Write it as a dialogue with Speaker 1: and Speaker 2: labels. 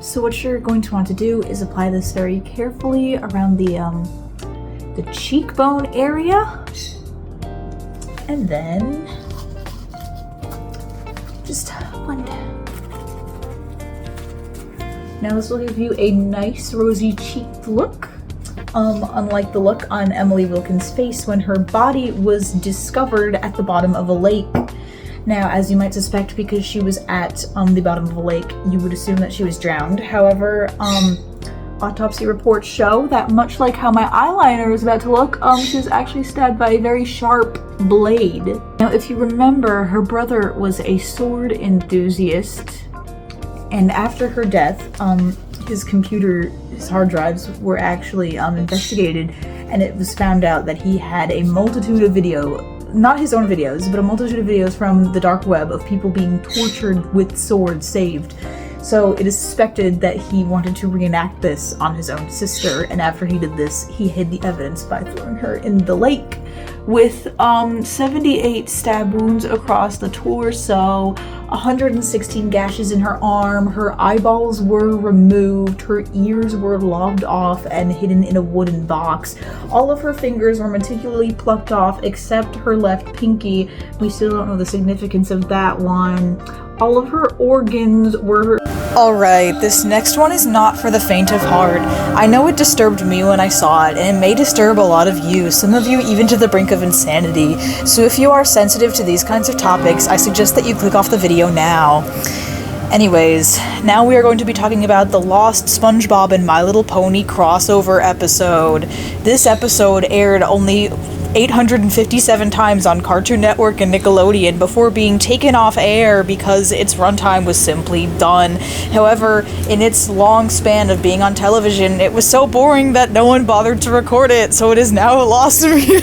Speaker 1: So what you're going to want to do is apply this very carefully around the cheekbone area, and then just blend. Now this will give you a nice rosy cheeked look, unlike the look on Emily Wilkins' face when her body was discovered at the bottom of a lake. Now, as you might suspect, because she was at the bottom of a lake, you would assume that she was drowned. However, autopsy reports show that much like how my eyeliner is about to look, she was actually stabbed by a very sharp blade. Now, if you remember, her brother was a sword enthusiast, and after her death, his hard drives were actually investigated, and it was found out that he had a multitude of not his own videos, but a multitude of videos from the dark web of people being tortured with swords saved. So it is suspected that he wanted to reenact this on his own sister, and after he did this, he hid the evidence by throwing her in the lake with 78 stab wounds across the torso, 116 gashes in her arm, her eyeballs were removed, her ears were lobbed off and hidden in a wooden box. All of her fingers were meticulously plucked off except her left pinky. We still don't know the significance of that one. All of her organs were... Alright, this next one is not for the faint of heart. I know it disturbed me when I saw it, and it may disturb a lot of you, some of you even to the brink of insanity. So if you are sensitive to these kinds of topics, I suggest that you click off the video now. Anyways, now we are going to be talking about the Lost SpongeBob and My Little Pony crossover episode. This episode aired only 857 times on Cartoon Network and Nickelodeon before being taken off air because its runtime was simply done. However, in its long span of being on television, it was so boring that no one bothered to record it, so it is now lost to me.